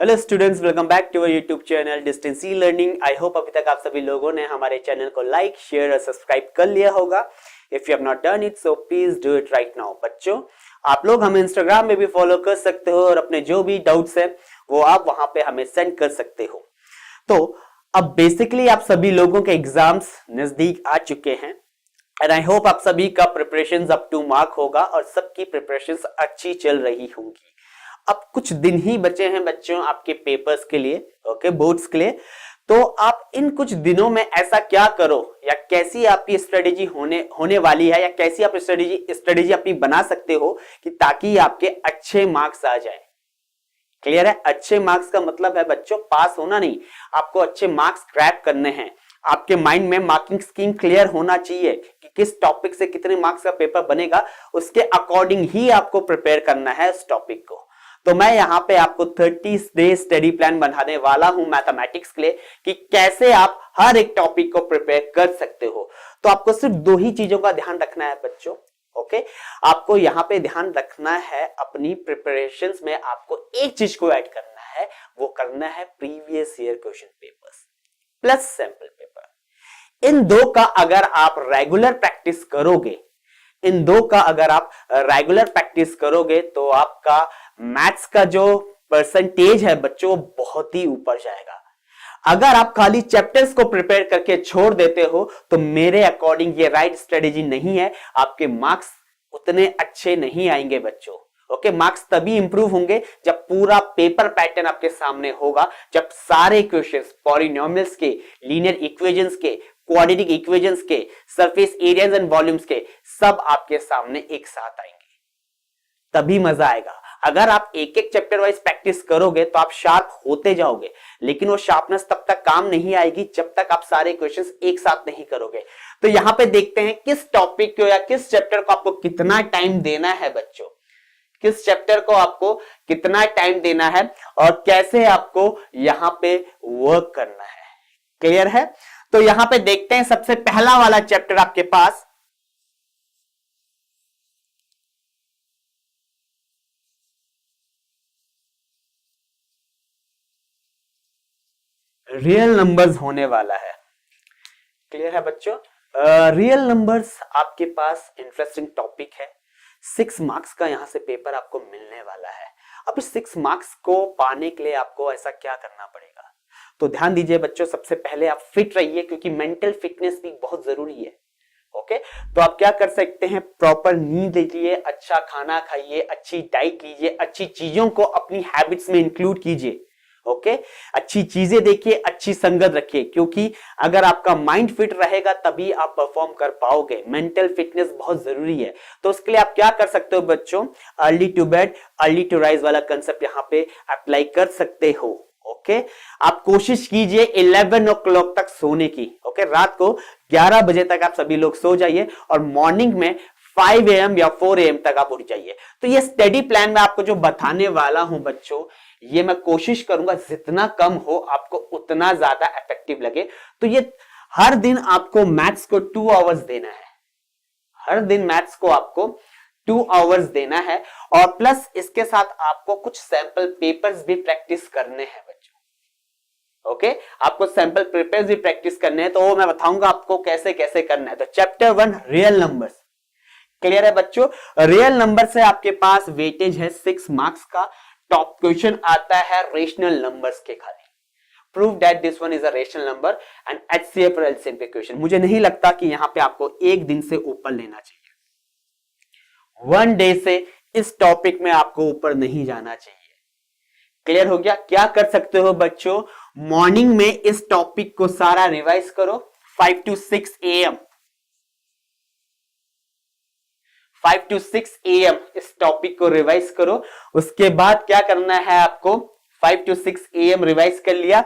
Hello students, welcome back to our YouTube channel distance e learning. I hope अभी तक आप सभी लोगों ने हमारे चैनल को लाइक, शेयर और सब्सक्राइब कर लिया होगा। If you have not done it so please do it right now. बच्चों, आप लोग हमें इंस्टाग्राम में भी फॉलो कर सकते हो और अपने जो भी डाउट्स है वो आप वहां पे हमें सेंड कर सकते हो। तो अब बेसिकली आप सभी लोगों के एग्जाम्स नजदीक आ चुके हैं एंड आई होप आप सभी का प्रिपरेशन अप टू मार्क होगा और सबकी प्रिपरेशन अच्छी चल रही होंगी। अब कुछ दिन ही बचे हैं बच्चों आपके पेपर्स के लिए, ओके, बोर्ड्स के लिए। तो आप इन कुछ दिनों में ऐसा क्या करो या कैसी आपकी स्ट्रेटेजी होने वाली है या कैसी आप स्ट्रेटेजी अपनी बना सकते हो कि ताकि आपके अच्छे मार्क्स आ जाए। क्लियर है? अच्छे मार्क्स का मतलब है बच्चों पास होना नहीं, आपको अच्छे मार्क्स क्रैक करने हैं। आपके माइंड में मार्किंग स्कीम क्लियर होना चाहिए कि किस टॉपिक से कितने मार्क्स का पेपर बनेगा, उसके अकॉर्डिंग ही आपको प्रिपेयर करना है उस टॉपिक को। तो मैं यहां पे आपको 30 डे स्टडी प्लान बनाने वाला हूं मैथमेटिक्स के लिए कि कैसे आप हर एक टॉपिक को प्रिपेयर कर सकते हो। तो आपको सिर्फ दो ही चीजों का ध्यान रखना है बच्चों, ओके। आपको यहां पे ध्यान रखना है अपनी प्रिपरेशंस में आपको एक चीज को ऐड करना है, वो करना है previous year question papers plus sample paper. इन दो का अगर आप रेगुलर प्रैक्टिस करोगे, तो आपका मैथ्स का जो परसेंटेज है बच्चों बहुत ही ऊपर जाएगा। अगर आप खाली चैप्टर्स को प्रिपेयर करके छोड़ देते हो तो मेरे अकॉर्डिंग ये राइट स्ट्रेटेजी नहीं है, आपके मार्क्स उतने अच्छे नहीं आएंगे बच्चों। ओके, मार्क्स तभी इंप्रूव होंगे जब पूरा पेपर पैटर्न आपके सामने होगा, जब सारे क्वेश्चंस पॉलिनोमियल्स के, लीनियर इक्वेशंस के, क्वाड्रेटिक इक्वेशंस के, सरफेस एरियाज एंड वॉल्यूम्स के सब आपके सामने एक साथ आएंगे, तभी मजा आएगा। अगर आप एक एक चैप्टर वाइज प्रैक्टिस करोगे तो आप शार्प होते जाओगे, लेकिन वो शार्पनेस तब तक काम नहीं आएगी जब तक आप सारे क्वेश्चंस एक साथ नहीं करोगे। तो यहां पे देखते हैं किस टॉपिक को या किस चैप्टर को आपको कितना टाइम देना है बच्चों, किस चैप्टर को आपको कितना टाइम देना है और कैसे आपको यहां पे वर्क करना है। क्लियर है? तो यहां पे देखते हैं सबसे पहला वाला चैप्टर आपके पास रियल नंबर्स होने वाला है। क्लियर है बच्चों? रियल नंबर्स आपके पास इंटरेस्टिंग टॉपिक है। 6 मार्क्स का यहां से पेपर आपको मिलने वाला है। अब इस 6 मार्क्स को पाने के लिए आपको ऐसा क्या करना पड़ेगा, तो ध्यान दीजिए बच्चों। सबसे पहले आप फिट रहिए क्योंकि मेंटल फिटनेस भी बहुत जरूरी है। ओके, तो आप क्या कर सकते हैं, प्रॉपर नींद लीजिए, अच्छा खाना खाइए, अच्छी डाइट लीजिए, अच्छी चीजों को अपनी हैबिट्स में इंक्लूड कीजिए। ओके, अच्छी चीजें देखिए, अच्छी संगत रखिए, क्योंकि अगर आपका माइंड फिट रहेगा तभी आप परफॉर्म कर पाओगे। मेंटल फिटनेस बहुत जरूरी है। तो उसके लिए आप क्या कर सकते हो बच्चों, early to bed early to rise वाला कंसेप्ट यहां पे अप्लाई कर सकते हो। ओके, आप कोशिश कीजिए 11 o'clock तक सोने की। ओके, रात को 11 बजे तक आप सभी लोग सो जाइए और मॉर्निंग में 5 AM या 4 AM तक आप उठ जाइए। तो ये स्टडी प्लान में आपको जो बताने वाला हूं बच्चों, ये मैं कोशिश करूंगा जितना कम हो आपको उतना ज्यादा इफेक्टिव लगे। तो ये हर दिन आपको मैथ्स को 2 आवर्स देना है, हर दिन मैथ्स को आपको 2 आवर्स देना है और प्लस इसके साथ आपको कुछ सैंपल पेपर्स भी प्रैक्टिस करने हैं बच्चों। ओके, आपको सैंपल पेपर्स भी प्रैक्टिस करने हैं, तो वो मैं बताऊंगा आपको कैसे कैसे करना है। तो चैप्टर 1 रियल नंबर्स। क्लियर है बच्चों? रियल नंबर से आपके पास वेटेज है 6 मार्क्स का। टॉप क्वेश्चन आता है रेशनल नंबर्स के खाली। Prove that this one is a rational number and HCF और LCM पे क्वेश्चन। मुझे नहीं लगता कि यहां पे आपको एक दिन से ऊपर लेना चाहिए, 1 डे से इस टॉपिक में आपको ऊपर नहीं जाना चाहिए। क्लियर हो गया? क्या कर सकते हो बच्चों, मॉर्निंग में इस टॉपिक को सारा रिवाइज करो 5 to 6 AM, 5 to 6 AM इस टॉपिक को रिवाइज करो। उसके बाद क्या करना है आपको, 5 to 6 AM रिवाइज कर लिया,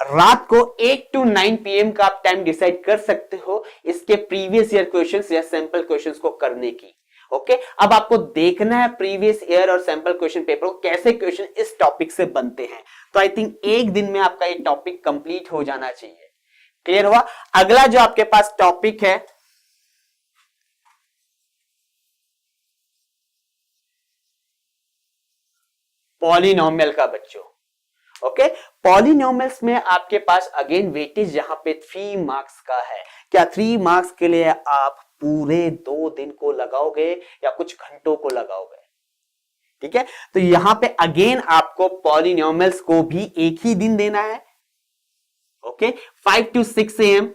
रात को 8 to 9 PM का आप टाइम डिसाइड कर सकते हो इसके प्रीवियस ईयर क्वेश्चंस या सैंपल क्वेश्चंस को करने की। ओके, अब आपको देखना है प्रीवियस ईयर और सैंपल क्वेश्चन पेपर को कैसे क्वेश्चन इस टॉपिक से बनते हैं। तो आई थिंक एक दिन में आपका ये टॉपिक कंप्लीट हो जाना चाहिए। क्लियर हुआ? अगला जो आपके पास टॉपिक है पॉलिनोमियल का बच्चों। ओके, पॉलिनोमियल्स में आपके पास अगेन वेटेज यहाँ पे 3 मार्क्स का है। क्या 3 मार्क्स के लिए आप पूरे 2 दिन को लगाओगे या कुछ घंटों को लगाओगे? ठीक है, तो यहां पे अगेन आपको पॉलिनोमियल्स को भी एक ही दिन देना है। ओके, 5 to 6 AM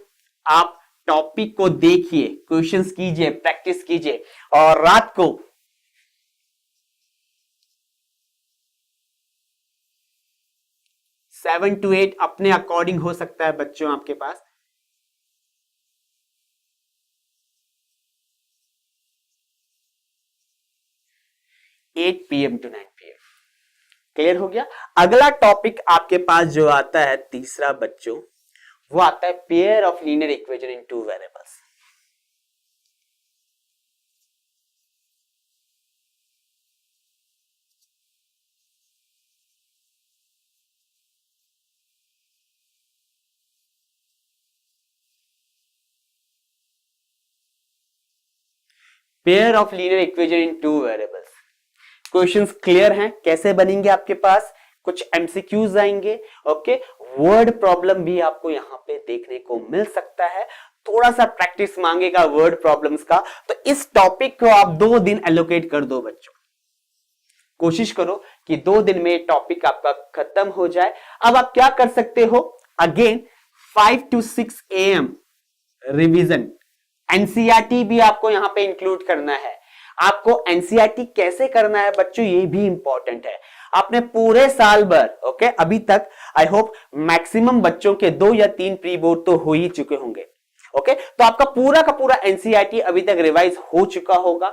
आप टॉपिक को देखिए, क्वेश्चंस कीजिए, प्रैक्टिस कीजिए, और रात को 7 to 8 अपने अकॉर्डिंग हो सकता है बच्चों आपके पास। Eight PM to 9 PM। Clear हो गया? अगला टॉपिक आपके पास जो आता है तीसरा बच्चों, वो आता है pair of linear equation in 2 variables. Pair of linear equation in 2 variables. Questions clear हैं कैसे बनेंगे आपके पास? कुछ एमसीक्यूज आएंगे। ओके, वर्ड प्रॉब्लम भी आपको यहां पे देखने को मिल सकता है। थोड़ा सा प्रैक्टिस मांगेगा वर्ड प्रॉब्लम्स का, तो इस टॉपिक को आप 2 दिन एलोकेट कर दो बच्चों। कोशिश करो कि 2 दिन में टॉपिक आपका खत्म हो जाए। अब आप क्या कर सकते हो? Again 5 to 6 AM revision, NCERT भी आपको यहां पे इंक्लूड करना है। आपको एनसीईआरटी कैसे करना है बच्चों, ये भी इंपॉर्टेंट है। आपने पूरे साल भर, ओके, अभी तक आई होप मैक्सिमम बच्चों के 2 या 3 प्री बोर्ड तो हो ही चुके होंगे। ओके, तो आपका पूरा का पूरा एनसीईआरटी अभी तक रिवाइज हो चुका होगा।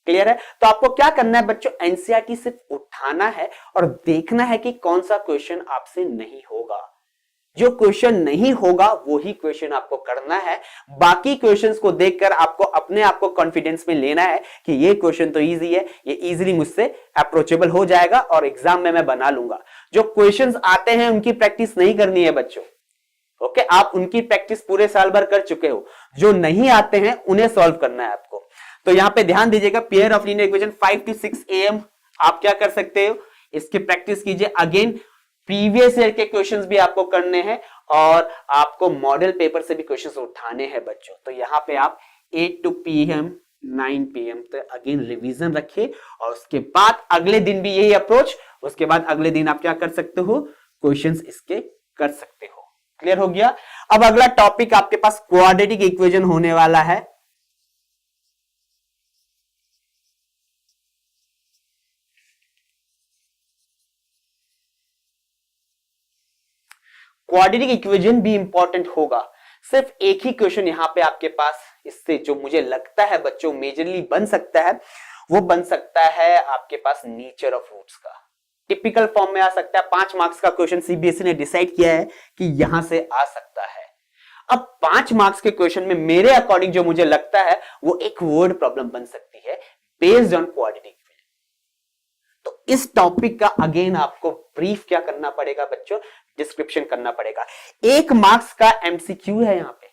क्लियर है? तो आपको क्या करना है बच्चों, एनसीईआरटी सिर्फ उठाना है और देखना है कि कौन सा क्वेश्चन आपसे नहीं होगा। जो क्वेश्चन नहीं होगा वो ही क्वेश्चन आपको करना है। बाकी क्वेश्चंस को देखकर आपको अपने आप को कॉन्फिडेंस में लेना है कि ये क्वेश्चन तो इजी है, ये इजीली मुझसे अप्रोचेबल हो जाएगा और एग्जाम में मैं बना लूंगा। जो क्वेश्चंस आते हैं उनकी प्रैक्टिस नहीं करनी है बच्चों। ओके, आप उनकी प्रैक्टिस पूरे साल भर कर चुके हो, जो नहीं आते हैं उन्हें सॉल्व करना है आपको। तो यहां पे ध्यान दीजिएगा, pair of linear equation 5 to 6 AM आप क्या कर सकते हो, इसकी प्रैक्टिस कीजिए। अगेन प्रीवियस ईयर के क्वेश्चंस भी आपको करने हैं और आपको मॉडल पेपर से भी क्वेश्चंस उठाने हैं बच्चों। तो यहां पे आप 8 to PM 9 PM तक अगेन रिवीजन रखिए और उसके बाद अगले दिन भी यही अप्रोच, उसके बाद अगले दिन आप क्या कर सकते हो, क्वेश्चंस इसके कर सकते हो। क्लियर हो गया? अब अगला टॉपिक आपके पास क्वाड्रेटिक इक्वेशन होने वाला है। क्वाड्रेटिक इक्वेशन भी इंपॉर्टेंट होगा। सिर्फ एक ही क्वेश्चन यहां पे आपके पास इससे जो मुझे लगता है बच्चों मेजरली बन सकता है, वो बन सकता है आपके पास नेचर ऑफ रूट्स का। टिपिकल फॉर्म में आ सकता है। 5 मार्क्स का क्वेश्चन सीबीएसई ने डिसाइड किया है कि यहां से आ सकता है। अब 5 मार्क्स के क्वेश्चन में मेरे अकॉर्डिंग जो मुझे लगता है वो एक वर्ड प्रॉब्लम बन सकती है बेस्ड ऑन क्वाड्रेटिक। तो इस टॉपिक का अगेन आपको ब्रीफ क्या करना पड़ेगा बच्चों, डिस्क्रिप्शन करना पड़ेगा। 1 मार्क्स का एमसीक्यू है यहां पे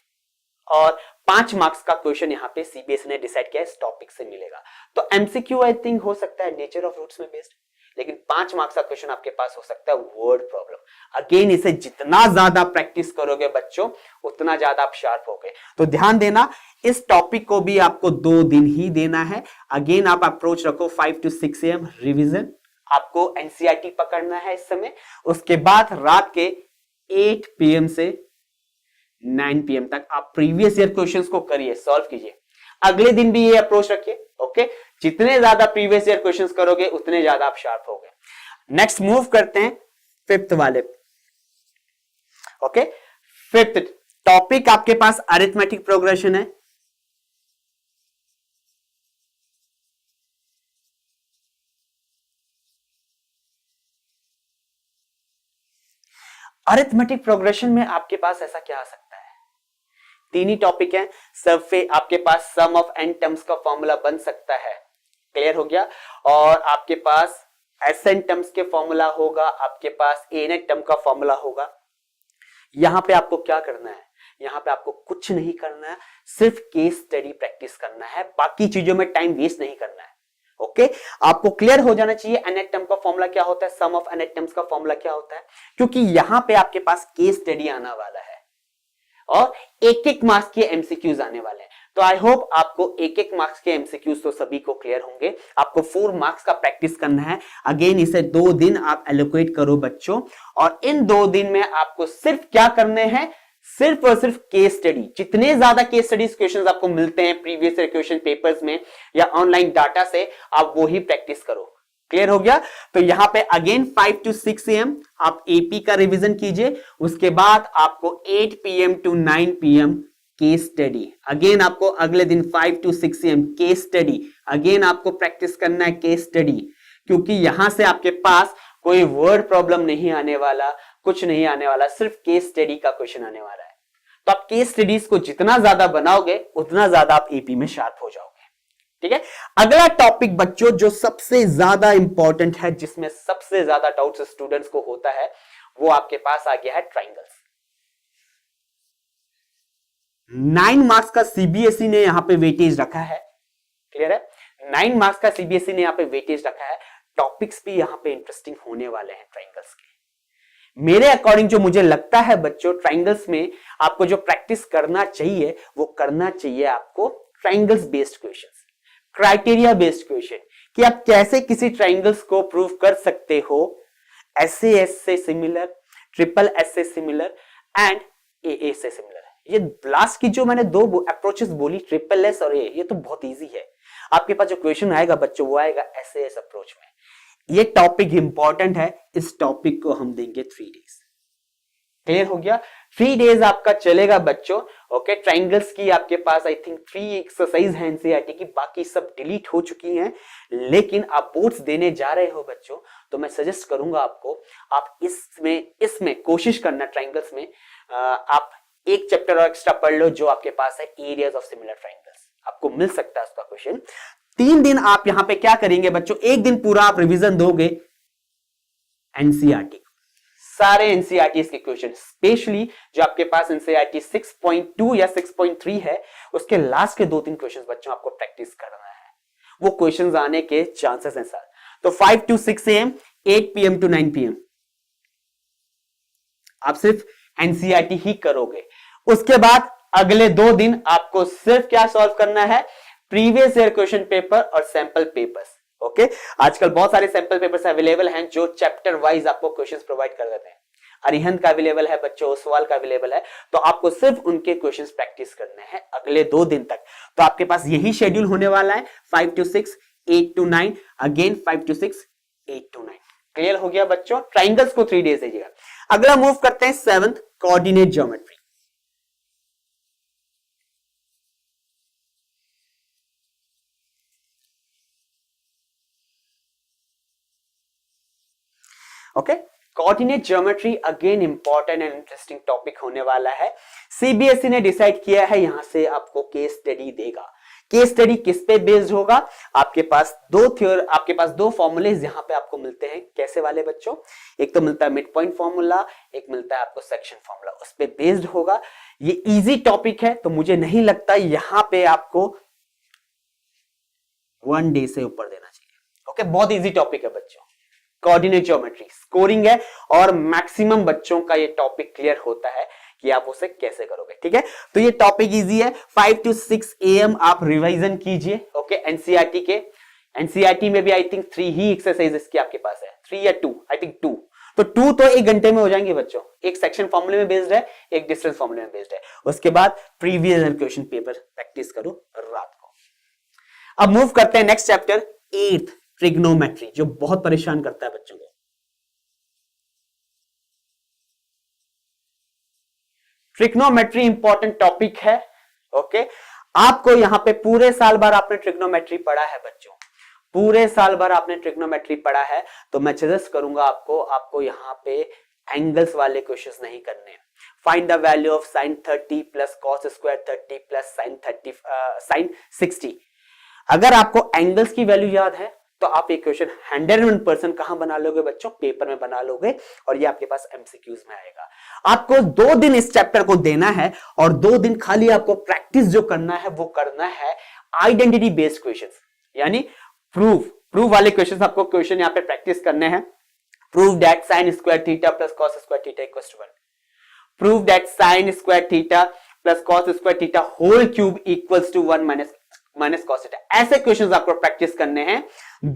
और 5 मार्क्स का क्वेश्चन यहां पे सीबीएसई ने डिसाइड किया इस टॉपिक से मिलेगा। तो एमसीक्यू आई थिंक हो सकता है नेचर ऑफ रूट्स में बेस्ड, लेकिन 5 मार्क्स का क्वेश्चन आपके पास हो सकता है वर्ड प्रॉब्लम। अगेन इसे जितना ज्यादा प्रैक्टिस करोगे बच्चों उतना ज्यादा आप शार्प होगे। तो ध्यान देना, इस टॉपिक को भी आपको 2 दिन ही देना है। अगेन आप अप्रोच रखो 5 to 6 AM रिवीजन, आपको एनसीईआरटी पकड़ना है इस समय। उसके बाद रात के 8 PM से 9 PM तक आप प्रीवियस ईयर क्वेश्चंस को करिए, सॉल्व कीजिए। अगले दिन भी ये अप्रोच रखिए। ओके, जितने ज्यादा प्रीवियस ईयर क्वेश्चंस करोगे उतने ज्यादा आप शार्प होगे। नेक्स्ट मूव करते हैं 5th वाले। ओके, 5th टॉपिक आपके पास अरिथमेटिक प्रोग्रेशन है। अरिथमेटिक प्रोग्रेशन में आपके पास ऐसा क्या आ सकता है, 3 ही टॉपिक हैं। सबसे आपके पास सम ऑफ n टर्म्स का फॉर्मूला बन सकता है। क्लियर हो गया? और आपके पास Sn टर्म्स के फॉर्मूला होगा, आपके पास An टर्म का फॉर्मूला होगा। यहां पे आपको क्या करना है, यहां पे आपको कुछ नहीं करना है, सिर्फ केस स्टडी प्रैक्टिस करना है। बाकी चीजों में टाइम वेस्ट नहीं करना है। ओके आपको क्लियर हो जाना चाहिए nth टर्म का फॉर्मूला क्या होता है, सम ऑफ nth टर्म्स का फॉर्मूला क्या होता है, क्योंकि यहां पे आपके पास केस स्टडी आने वाला है और एक एक मार्क्स के एमसीक्यूज आने वाले हैं। तो आई होप आपको एक एक मार्क्स के एमसीक्यूज तो सभी को क्लियर होंगे। आपको 4 मार्क्स का प्रैक्टिस करना है। अगेन इसे 2 दिन आप एलोकेट करो बच्चों, और इन 2 दिन में आपको सिर्फ क्या करने हैं, सिर्फ और सिर्फ केस स्टडी। जितने ज्यादा केस स्टडीज क्वेश्चंस आपको मिलते हैं प्रीवियस ईयर क्वेश्चन पेपर्स में या ऑनलाइन डाटा से, आप वो ही प्रैक्टिस करो। क्लियर हो गया? तो यहां पे अगेन 5 to 6 AM आप एपी का रिवीजन कीजिए, उसके बाद आपको 8 PM to 9 PM case study. Again आपको अगले दिन 5 to 6 AM case study, again आपको प्रैक्टिस करना है केस स्टडी, क्योंकि यहां से आपके पास कोई वर्ड प्रॉब्लम नहीं आने वाला, कुछ नहीं आने वाला, सिर्फ केस स्टडी का क्वेश्चन आने वाला है। तो आप केस स्टडीज को जितना ज्यादा बनाओगे उतना ज्यादा आप एपी में शार्प हो जाओगे। ठीक है, अगला टॉपिक बच्चों जो सबसे ज्यादा इंपॉर्टेंट है, जिसमें सबसे ज्यादा डाउट्स स्टूडेंट्स को होता है, वो आपके पास आ गया है ट्राइंगल्स। 9 मार्क्स का सीबीएसई ने यहां पे वेटेज रखा है। क्लियर है? 9 मार्क्स का सीबीएसई ने यहां पे वेटेज रखा है। टॉपिक्स भी यहां पे इंटरेस्टिंग होने वाले हैं ट्राइंगल्स के। मेरे अकॉर्डिंग जो मुझे लगता है बच्चों, ट्राइंगल्स में आपको जो प्रैक्टिस करना चाहिए वो करना चाहिए आपको triangles based questions, criteria based question, कि आप कैसे किसी ट्राइंगल्स को प्रूव कर सकते हो एसएएस से सिमिलर, ट्रिपल एस से सिमिलर एंड एए से सिमिलर। ये लास्ट की जो मैंने 2 अप्रोचेस बोली, ट्रिपल एस और ए, ये तो बहुत इजी है। आपके पास जो क्वेश्चन आएगा बच्चों वो आएगा एसएएस अप्रोच में। ये टॉपिक इंपॉर्टेंट है, इस टॉपिक को हम देंगे 3 डेज। क्लियर हो गया? 3 डेज आपका चलेगा बच्चों। ओके, ट्राइंगल्स की आपके पास आई थिंक 3 एक्सरसाइज है एनसीईआरटी की, बाकी सब डिलीट हो चुकी हैं, लेकिन आप बोर्ड्स देने जा रहे हो बच्चों, तो मैं सजेस्ट करूंगा आपको, आप इसमें कोशिश करना ट्राइंगल्स में आप एक चैप्टर और एक्स्ट्रा पढ़ लो जो आपके पास है एरियाज ऑफ सिमिलर ट्राइंगल्स, आपको मिल सकता है उसका क्वेश्चन। 3 दिन आप यहां पे क्या करेंगे बच्चों, एक दिन पूरा आप रिवीजन दोगे एनसीईआरटी, सारे एनसीईआरटी के क्वेश्चन, स्पेशली जो आपके पास एनसीईआरटी 6.2 या 6.3 है, उसके लास्ट के 2-3 क्वेश्चंस बच्चों आपको प्रैक्टिस करना है। वो क्वेश्चंस आने के चांसेस हैं सर। तो 5 to 6 AM, 8 PM to 9 PM आप सिर्फ एनसीईआरटी ही करोगे। उसके बाद अगले 2 दिन आपको सिर्फ क्या सॉल्व करना है, प्रीवियस ईयर क्वेश्चन पेपर और सैंपल पेपर्स। ओके, आजकल बहुत सारे सैंपल पेपर्स अवेलेबल हैं जो चैप्टर वाइज आपको क्वेश्चंस प्रोवाइड कर देते हैं। अरिहंत का अवेलेबल है बच्चों, ओसवाल का अवेलेबल है, तो आपको सिर्फ उनके क्वेश्चंस प्रैक्टिस करने हैं अगले 2 दिन तक। तो आपके पास यही शेड्यूल होने वाला है, 5 to 6, 8 to 9, again 5 to 6, 8 to 9। Clear हो गया बच्चों? ट्राइंगल्स को 3 डेज दीजिएगा। अगला मूव करते हैं 7th, coordinate geometry. Okay, coordinate geometry again important and interesting topic होने वाला है। सीबीएसई ने डिसाइड किया है यहां से आपको केस स्टडी देगा। केस स्टडी किस पे बेस्ड होगा? आपके पास 2 फॉर्मूलेज यहां पे आपको मिलते हैं। कैसे वाले बच्चों? एक तो मिलता है मिड पॉइंट फॉर्मूला, एक मिलता है आपको सेक्शन फॉर्मूला, उस पे बेस्ड होगा। ये इजी टॉपिक है, तो मुझे नहीं लगता यहां पे आपको 1 डे से ऊपर देना चाहिए। ओके, बहुत इजी टॉपिक है बच्चों, कोऑर्डिनेट ज्योमेट्री स्कोरिंग है, और मैक्सिमम बच्चों का ये टॉपिक क्लियर होता है कि आप उसे कैसे करोगे। ठीक है, तो ये टॉपिक इजी है। 5 to 6 AM आप रिवाइजन कीजिए। ओके, एनसीईआरटी के, एनसीईआरटी में भी आई थिंक 3 ही एक्सरसाइजेस की आपके पास है, 3 या 2, आई थिंक 2। तो 2 तो 1 घंटे में हो जाएंगे बच्चों। एक सेक्शन फॉर्मूले में बेस्ड है, एक डिस्टेंस फॉर्मूले में बेस्ड है। उसके बाद previous year question paper practice करो रात को। अब मूव करते हैं नेक्स्ट चैप्टर, 8th, ट्रिग्नोमेट्री, जो बहुत परेशान करता है बच्चों को। ट्रिग्नोमेट्री इंपॉर्टेंट टॉपिक है। ओके, आपको यहां पे पूरे साल भर आपने ट्रिग्नोमेट्री पढ़ा है बच्चों, पूरे साल भर आपने ट्रिग्नोमेट्री पढ़ा है, तो मैं सजेस्ट करूंगा आपको यहां पे एंगल्स वाले क्वेश्चंस नहीं करने। Find the value of sin 30 plus cos square 30 plus sin 60। अगर आपको एंगल्स की वैल्यू याद है तो आप एक क्वेश्चन 101% कहां बना लोगे बच्चों? पेपर में बना लोगे, और ये आपके पास एमसीक्यूज में आएगा। आपको 2 दिन इस चैप्टर को देना है, और 2 दिन खाली आपको प्रैक्टिस जो करना है वो करना है आइडेंटिटी बेस्ड क्वेश्चंस, यानी प्रूफ वाले क्वेश्चन आपको क्वेश्चन यहाँ पे प्रैक्टिस करने हैं। Prove that sine square theta plus cos square theta equals to 1। Prove that sine square theta plus cos square theta whole cube equals to 1 minus cos theta. ऐसे questions आपको practice करने हैं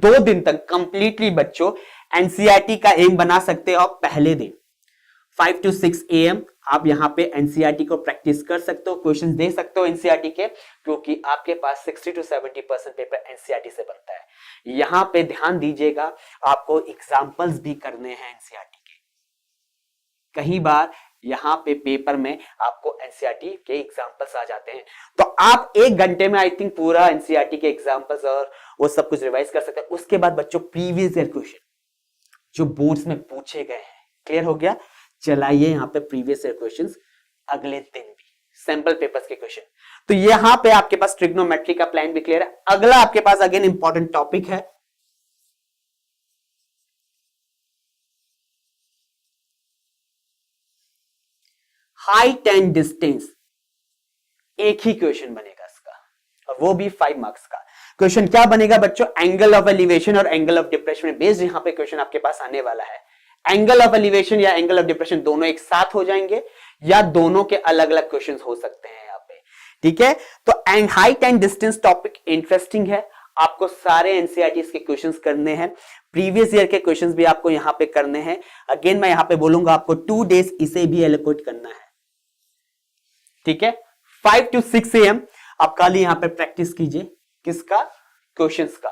2 दिन तक कंप्लीटली बच्चों। NCERT का M बना सकते हो आप पहले दिन 5 to 6 AM आप यहां पे एनसीईआरटी को प्रैक्टिस कर सकते हो, क्वेश्चंस दे सकते हो एनसीईआरटी के, क्योंकि आपके पास 60 to 70% पेपर एनसीईआरटी से बनता है। यहां पे ध्यान दीजिएगा, आपको एग्जांपल्स भी करने हैं एनसीईआरटी के। कई बार यहां पे पेपर में आपको एनसीईआरटी के एग्जांपल्स आ जाते हैं, तो आप 1 घंटे में आई थिंक पूरा एनसीईआरटी के एग्जांपल्स और वो सब कुछ रिवाइज कर सकते हैं। उसके बाद बच्चों प्रीवियस ईयर क्वेश्चन जो बोर्ड्स में पूछे गए हैं, क्लियर हो गया। चलाइए यहाँ पे प्रीवियस ईयर क्वेश्चंस, अगले दिन भी सैंपल पेपर्स के क्वेश्चन। तो यहां पे आपके पास ट्रिग्नोमेट्री का प्लान भी क्लियर है। अगला आपके पास अगेन इंपॉर्टेंट टॉपिक है हाइट एंड डिस्टेंस। एक ही क्वेश्चन बनेगा इसका, और वो भी 5 मार्क्स का। क्वेश्चन क्या बनेगा बच्चों? एंगल ऑफ एलिवेशन और एंगल ऑफ डिप्रेशन में बेस्ड यहां पे क्वेश्चन आपके पास आने वाला है। एंगल ऑफ एलिवेशन या एंगल ऑफ डिप्रेशन दोनों एक साथ हो जाएंगे या दोनों के अलग अलग क्वेश्चन हो सकते हैं यहाँ पे, ठीक है। तो height and distance topic interesting है, आपको सारे एनसीईआरटी के क्वेश्चंस करने हैं, प्रीवियस ईयर के क्वेश्चंस भी आपको यहाँ पे करने हैं। अगेन मैं यहाँ पे बोलूंगा आपको 2 डेज इसे भी एलोकेट करना है, ठीक है। 5 to 6 AM आप कल यहाँ पे प्रैक्टिस कीजिए, किसका? क्वेश्चंस का।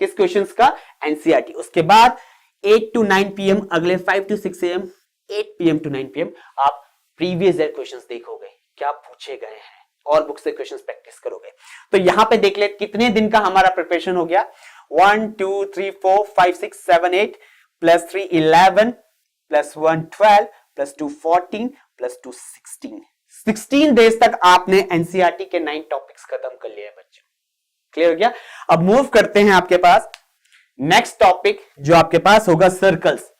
किस क्वेश्चंस का? एनसीईआरटी। उसके बाद 8 to 9 PM अगले 5 to 6 AM 8 PM to 9 PM आप प्रीवियस ईयर क्वेश्चंस देखोगे, क्या पूछे गए हैं, और बुक से क्वेश्चंस प्रैक्टिस करोगे। तो यहां पे देख ले कितने दिन का हमारा प्रिपरेशन हो गया। 1 2 3 4 5 6 7 8 plus 3 11 plus 1 12 plus 2 14 plus 2 16 16 days तक आपने एनसीईआरटी के 9 टॉपिक्स खत्म कर लिए बच्चों। क्लियर हो गया। अब मूव करते हैं आपके पास नेक्स्ट टॉपिक जो आपके पास होगा सर्कल्स।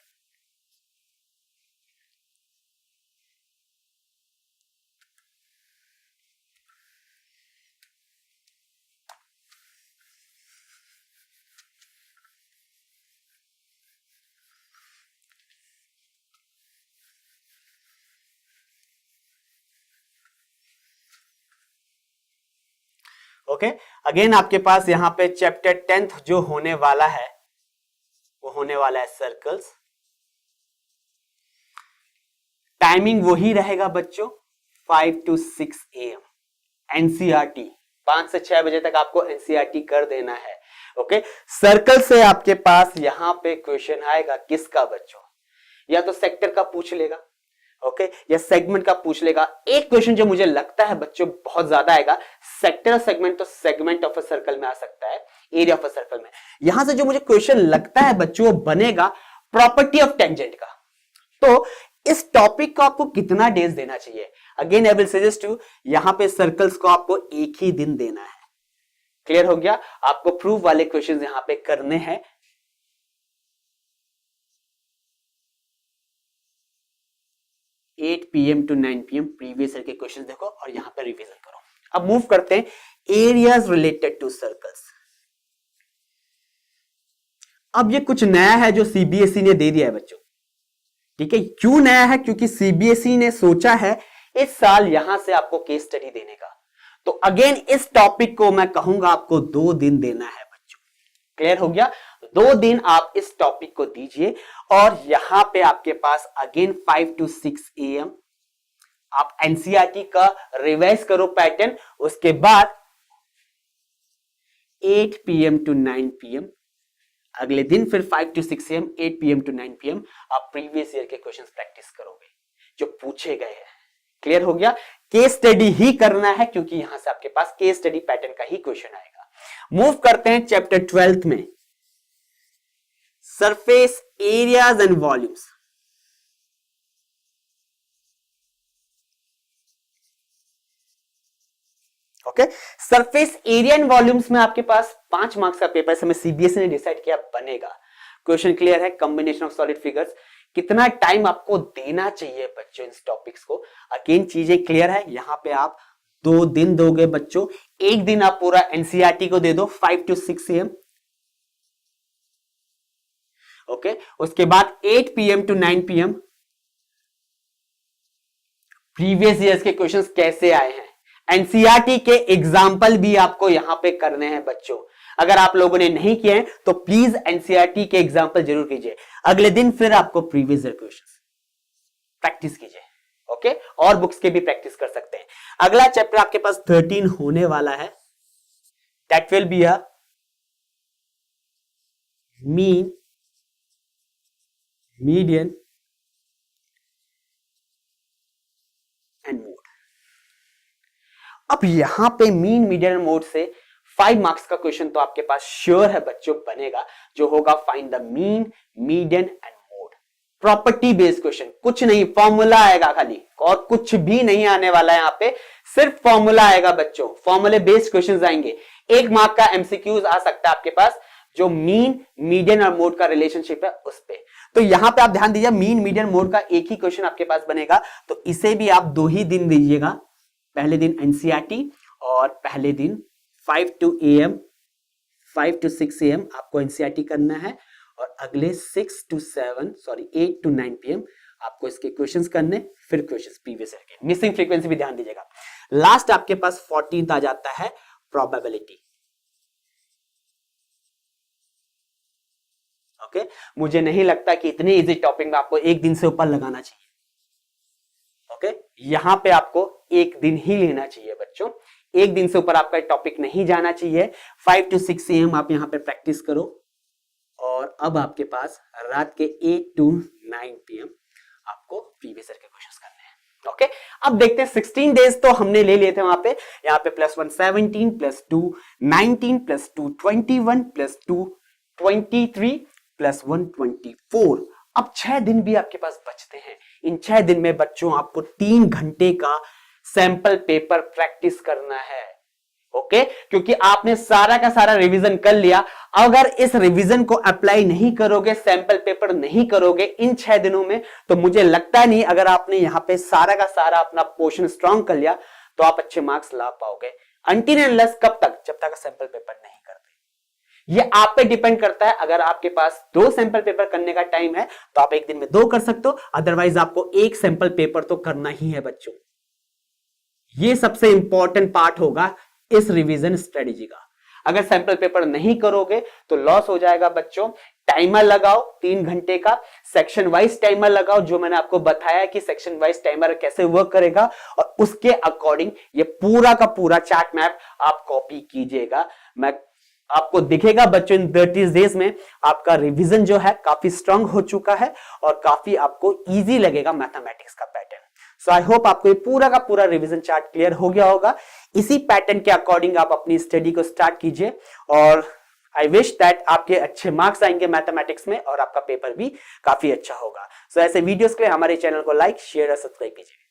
ओके अगेन आपके पास यहां पे चैप्टर 10th जो होने वाला है वो होने वाला है सर्कल्स। टाइमिंग वही रहेगा बच्चों 5 to 6 AM एनसीईआरटी 5 से 6 बजे तक आपको एनसीईआरटी कर देना है। ओके सर्कल से आपके पास यहां पे क्वेश्चन आएगा किसका बच्चों? या तो सेक्टर का पूछ लेगा, ओके या सेगमेंट का पूछ लेगा। एक क्वेश्चन जो मुझे लगता है बच्चों बहुत ज्यादा आएगा सेक्टर और सेगमेंट, तो सेगमेंट ऑफ अ सर्कल में आ सकता है, एरिया ऑफ अ सर्कल में। यहां से जो मुझे क्वेश्चन लगता है बच्चों वो बनेगा प्रॉपर्टी ऑफ टेंजेंट का। तो इस टॉपिक को आपको कितना डेज देना चाहिए? Again I will suggest you यहां पे सर्कल्स को आपको एक ही दिन देना है। क्लियर हो गया। आपको प्रूफ वाले क्वेश्चन यहां पे करने हैं। PM to 9 PM previous year के क्वेश्चंस देखो और यहां पे रिवीजन करो। अब मूव करते हैं एरियाज रिलेटेड टू सर्कल्स। अब ये कुछ नया है जो सीबीएसई ने दे दिया है बच्चों, ठीक है। क्यों नया है? क्योंकि सीबीएसई ने सोचा है इस साल यहां से आपको केस स्टडी देने का। तो अगेन इस टॉपिक को मैं कहूंगा आपको 2 दिन देना है बच्चों। क्लियर हो गया। 2 दिन आप इस टॉपिक को दीजिए और यहां पे आपके पास अगेन 5 to 6 AM आप एनसीईआरटी का रिवाइज करो पैटर्न। उसके बाद 8 PM to 9 PM अगले दिन फिर 5 to 6 AM 8 PM to 9 PM आप प्रीवियस ईयर के क्वेश्चंस प्रैक्टिस करोगे जो पूछे गए हैं। क्लियर हो गया। केस स्टडी ही करना है क्योंकि यहां से आपके पास केस स्टडी पैटर्न का ही क्वेश्चन आएगा। मूव करते हैं चैप्टर 12 में, surface areas and volumes. Okay surface area and volumes में आपके पास 5 मार्क्स का पेपर समय सीबीएसई ने डिसाइड किया बनेगा। क्वेश्चन क्लियर है। कॉम्बिनेशन ऑफ सॉलिड फिगर्स, कितना टाइम आपको देना चाहिए बच्चों इन टॉपिक्स को, अगेन चीजें क्लियर है। यहां पे आप 2 दिन दोगे बच्चों, एक दिन आप पूरा एनसीईआरटी को दे दो 5 to 6 AM ओके उसके बाद 8 PM to 9 PM previous years के क्वेश्चंस कैसे आए हैं, एनसीईआरटी के एग्जाम्पल भी आपको यहां पे करने हैं बच्चों। अगर आप लोगों ने नहीं किए हैं तो प्लीज एनसीईआरटी के एग्जाम्पल जरूर कीजिए। अगले दिन फिर आपको प्रीवियस ईयर क्वेश्चंस प्रैक्टिस कीजिए। ओके और बुक्स के भी प्रैक्टिस कर सकते हैं। अगला चैप्टर आपके पास 13 होने वाला है, that will be a mean median and mode. अब यहां पे मीन मीडियन मोड से 5 मार्क्स का क्वेश्चन तो आपके पास श्योर है बच्चों बनेगा, जो होगा find the mean median and mode. Property based question, कुछ नहीं फॉर्मूला आएगा खाली, और कुछ भी नहीं आने वाला है यहाँ पे, सिर्फ फॉर्मूला आएगा बच्चों। फॉर्मूले बेस्ड क्वेश्चन आएंगे। 1 मार्क का एमसीक्यूज आ सकता है आपके पास, जो मीन मीडियन और मोड का रिलेशनशिप है उस पे। तो यहां पे आप ध्यान दीजिए, मीन मीडियन मोड का एक ही क्वेश्चन आपके पास बनेगा, तो इसे भी आप 2 ही दिन दीजिएगा। पहले दिन एनसीईआरटी और पहले दिन 5 to 6 AM आपको एनसीईआरटी करना है, और अगले 8 to 9 PM आपको इसके क्वेश्चंस करने, फिर क्वेश्चंस प्रीवियस ईयर के। मिसिंग फ्रीक्वेंसी भी ध्यान दीजिएगा। लास्ट आपके पास 14th आ जाता है प्रोबेबिलिटी। ओके मुझे नहीं लगता कि इतने इजी टॉपिक में आपको एक दिन से ऊपर लगाना चाहिए। ओके यहां पे आपको एक दिन ही लेना चाहिए बच्चों, एक दिन से ऊपर आपका टॉपिक नहीं जाना चाहिए। 5 to 6 AM आप यहां पे प्रैक्टिस करो, और अब आपके पास रात के 8 to 9 PM आपको प्रीवियस ईयर के क्वेश्चंस करने हैं। ओके अब देखते हैं 16 डेज तो हमने ले लिए थे वहां पे, यहाँ पे +1 17 +2 19 +2 21 +2 23 +1 24। अब 6 दिन भी आपके पास बचते हैं। इन 6 दिन में बच्चों आपको 3 घंटे का सैंपल पेपर प्रैक्टिस करना है। ओके क्योंकि आपने सारा का सारा रिवीजन कर लिया, अगर इस रिवीजन को अप्लाई नहीं करोगे, सैंपल पेपर नहीं करोगे इन 6 दिनों में, तो मुझे लगता नहीं अगर आपने यहां पे सारा का सारा अपना पोर्शन स्ट्रांग कर लिया तो आप अच्छे मार्क्स ला पाओगे। अनटिल एंड अनलेस कब तक, जब तक सैंपल पेपर नहीं करते। ये आप पे डिपेंड करता है। अगर आपके पास 2 सैंपल पेपर करने का टाइम है तो आप एक दिन में 2 कर सकते हो, अदरवाइज आपको 1 सैंपल पेपर तो करना ही है बच्चों। ये सबसे इंपॉर्टेंट पार्ट होगा इस रिवीजन स्ट्रेटेजी का। अगर सैंपल पेपर नहीं करोगे तो लॉस हो जाएगा बच्चों। टाइमर लगाओ 3 घंटे का, सेक्शन वाइज टाइमर लगाओ, जो मैंने आपको बताया कि सेक्शन वाइज टाइमर कैसे वर्क करेगा, और उसके अकॉर्डिंग ये पूरा का पूरा चार्ट मैप आप कॉपी कीजिएगा। मैं आपको दिखेगा बच्चों इन 30 डेज में आपका रिवीजन जो है काफी स्ट्रांग हो चुका है, और काफी आपको इजी लगेगा मैथमेटिक्स का पैटर्न। सो आई होप आपको ये पूरा का पूरा रिवीजन चार्ट क्लियर हो गया होगा। इसी पैटर्न के अकॉर्डिंग आप अपनी स्टडी को स्टार्ट कीजिए, और आई विश दैट आपके अच्छे मार्क्स आएंगे मैथमेटिक्स में, और आपका पेपर भी काफी अच्छा होगा। सो ऐसे वीडियोस के लिए हमारे चैनल को लाइक शेयर और सब्सक्राइब कीजिए।